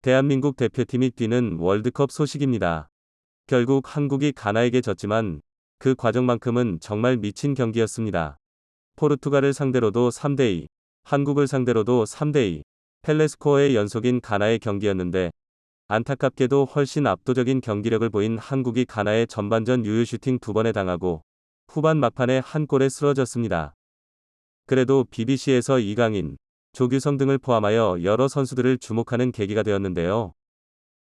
대한민국 대표팀이 뛰는 월드컵 소식입니다. 결국 한국이 가나에게 졌지만 그 과정만큼은 정말 미친 경기였습니다. 포르투갈을 상대로도 3대2, 한국을 상대로도 3대2, 펠레스코어의 연속인 가나의 경기였는데 안타깝게도 훨씬 압도적인 경기력을 보인 한국이 가나의 전반전 유효 슈팅 2번에 당하고 후반 막판에 한 골에 쓰러졌습니다. 그래도 BBC에서 이강인, 조규성 등을 포함하여 여러 선수들을 주목하는 계기가 되었는데요.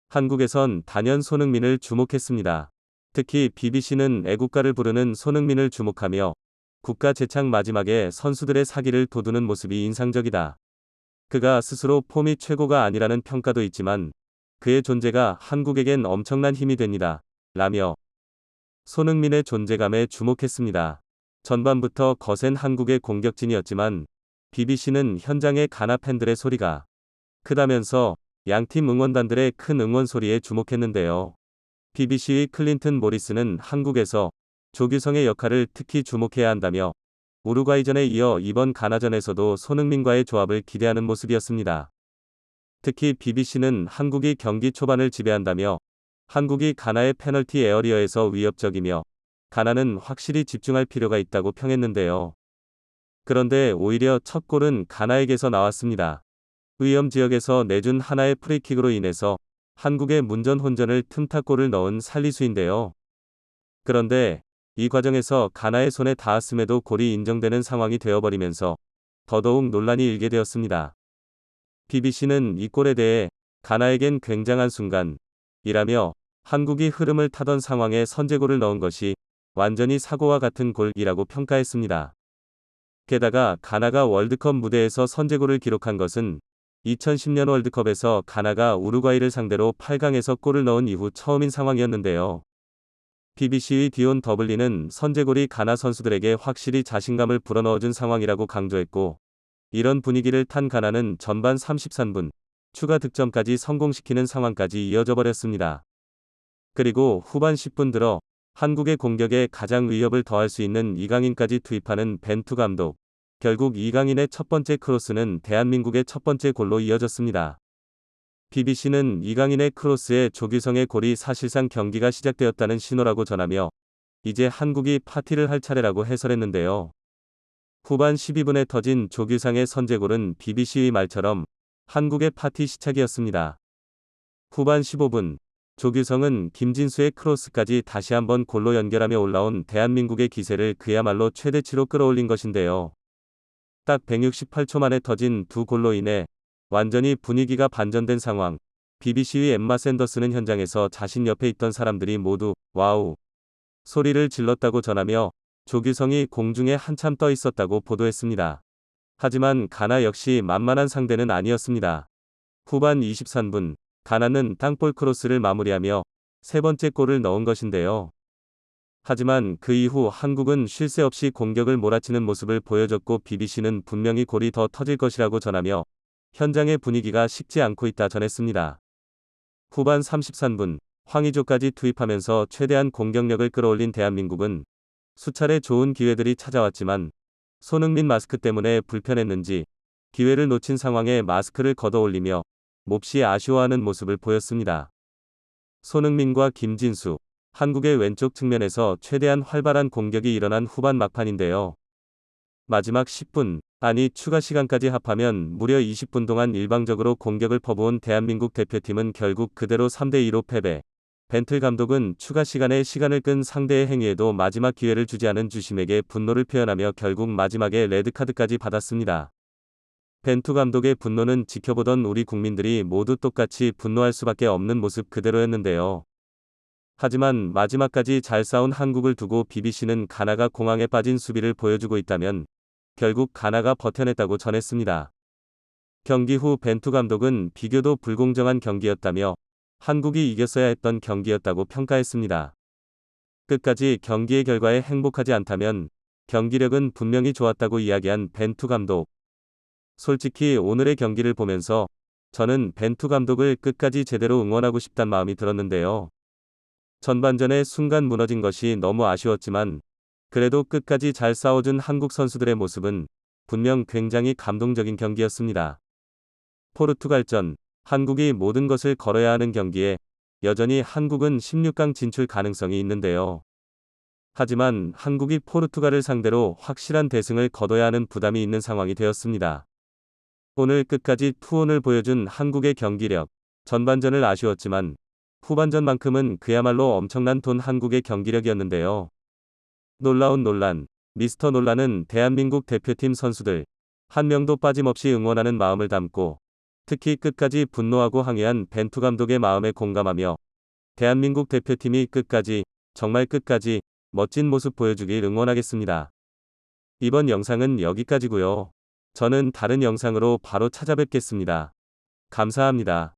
한국에선 단연 손흥민을 주목했습니다. 특히 BBC는 애국가를 부르는 손흥민을 주목하며 국가 재창 마지막에 선수들의 사기를 돋우는 모습이 인상적이다. 그가 스스로 폼이 최고가 아니라는 평가도 있지만 그의 존재가 한국에겐 엄청난 힘이 됩니다. 라며 손흥민의 존재감에 주목했습니다. 전반부터 거센 한국의 공격진이었지만 BBC는 현장의 가나 팬들의 소리가 크다면서 양팀 응원단들의 큰 응원 소리에 주목했는데요. BBC의 클린튼 모리스는 한국에서 조규성의 역할을 특히 주목해야 한다며 우루과이전에 이어 이번 가나전에서도 손흥민과의 조합을 기대하는 모습이었습니다. 특히 BBC는 한국이 경기 초반을 지배한다며 한국이 가나의 페널티 에어리어에서 위협적이며 가나는 확실히 집중할 필요가 있다고 평했는데요. 그런데 오히려 첫 골은 가나에게서 나왔습니다. 위험 지역에서 내준 하나의 프리킥으로 인해서 한국의 문전혼전을 틈타 골을 넣은 살리수인데요. 그런데 이 과정에서 가나의 손에 닿았음에도 골이 인정되는 상황이 되어버리면서 더더욱 논란이 일게 되었습니다. BBC는 이 골에 대해 가나에겐 굉장한 순간이라며 한국이 흐름을 타던 상황에 선제골을 넣은 것이 완전히 사고와 같은 골이라고 평가했습니다. 게다가 가나가 월드컵 무대에서 선제골을 기록한 것은 2010년 월드컵에서 가나가 우루과이를 상대로 8강에서 골을 넣은 이후 처음인 상황이었는데요. BBC의 디온 더블리는 선제골이 가나 선수들에게 확실히 자신감을 불어넣어준 상황이라고 강조했고 이런 분위기를 탄 가나는 전반 33분 추가 득점까지 성공시키는 상황까지 이어져 버렸습니다. 그리고 후반 10분 들어 한국의 공격에 가장 위협을 더할 수 있는 이강인까지 투입하는 벤투 감독. 결국 이강인의 첫 번째 크로스는 대한민국의 첫 번째 골로 이어졌습니다. BBC는 이강인의 크로스에 조규성의 골이 사실상 경기가 시작되었다는 신호라고 전하며 이제 한국이 파티를 할 차례라고 해설했는데요. 후반 12분에 터진 조규성의 선제골은 BBC의 말처럼 한국의 파티 시작이었습니다. 후반 15분 조규성은 김진수의 크로스까지 다시 한번 골로 연결하며 올라온 대한민국의 기세를 그야말로 최대치로 끌어올린 것인데요. 딱 168초 만에 터진 두 골로 인해 완전히 분위기가 반전된 상황. BBC의 엠마 샌더스는 현장에서 자신 옆에 있던 사람들이 모두 와우 소리를 질렀다고 전하며 조규성이 공중에 한참 떠 있었다고 보도했습니다. 하지만 가나 역시 만만한 상대는 아니었습니다. 후반 23분 가나는 땅볼 크로스를 마무리하며 세 번째 골을 넣은 것인데요. 하지만 그 이후 한국은 쉴 새 없이 공격을 몰아치는 모습을 보여줬고 BBC는 분명히 골이 더 터질 것이라고 전하며 현장의 분위기가 식지 않고 있다 전했습니다. 후반 33분 황의조까지 투입하면서 최대한 공격력을 끌어올린 대한민국은 수차례 좋은 기회들이 찾아왔지만 손흥민 마스크 때문에 불편했는지 기회를 놓친 상황에 마스크를 걷어올리며 몹시 아쉬워하는 모습을 보였습니다. 손흥민과 김진수, 한국의 왼쪽 측면에서 최대한 활발한 공격이 일어난 후반 막판인데요. 마지막 10분, 아니 추가 시간까지 합하면 무려 20분 동안 일방적으로 공격을 퍼부은 대한민국 대표팀은 결국 그대로 3대2로 패배. 벤틀 감독은 추가 시간에 시간을 끈 상대의 행위에도 마지막 기회를 주지 않은 주심에게 분노를 표현하며 결국 마지막에 레드카드까지 받았습니다. 벤투 감독의 분노는 지켜보던 우리 국민들이 모두 똑같이 분노할 수밖에 없는 모습 그대로였는데요. 하지만 마지막까지 잘 싸운 한국을 두고 BBC는 가나가 공황에 빠진 수비를 보여주고 있다면 결국 가나가 버텨냈다고 전했습니다. 경기 후 벤투 감독은 비교도 불공정한 경기였다며 한국이 이겼어야 했던 경기였다고 평가했습니다. 끝까지 경기의 결과에 행복하지 않다면 경기력은 분명히 좋았다고 이야기한 벤투 감독. 솔직히 오늘의 경기를 보면서 저는 벤투 감독을 끝까지 제대로 응원하고 싶단 마음이 들었는데요. 전반전에 순간 무너진 것이 너무 아쉬웠지만 그래도 끝까지 잘 싸워준 한국 선수들의 모습은 분명 굉장히 감동적인 경기였습니다. 포르투갈전 한국이 모든 것을 걸어야 하는 경기에 여전히 한국은 16강 진출 가능성이 있는데요. 하지만 한국이 포르투갈을 상대로 확실한 대승을 거둬야 하는 부담이 있는 상황이 되었습니다. 오늘 끝까지 투혼을 보여준 한국의 경기력, 전반전을 아쉬웠지만 후반전만큼은 그야말로 엄청난 돈 한국의 경기력이었는데요. 놀라운 논란, 미스터 논란은 대한민국 대표팀 선수들 한 명도 빠짐없이 응원하는 마음을 담고 특히 끝까지 분노하고 항의한 벤투 감독의 마음에 공감하며 대한민국 대표팀이 끝까지, 정말 끝까지 멋진 모습 보여주길 응원하겠습니다. 이번 영상은 여기까지고요. 저는 다른 영상으로 바로 찾아뵙겠습니다. 감사합니다.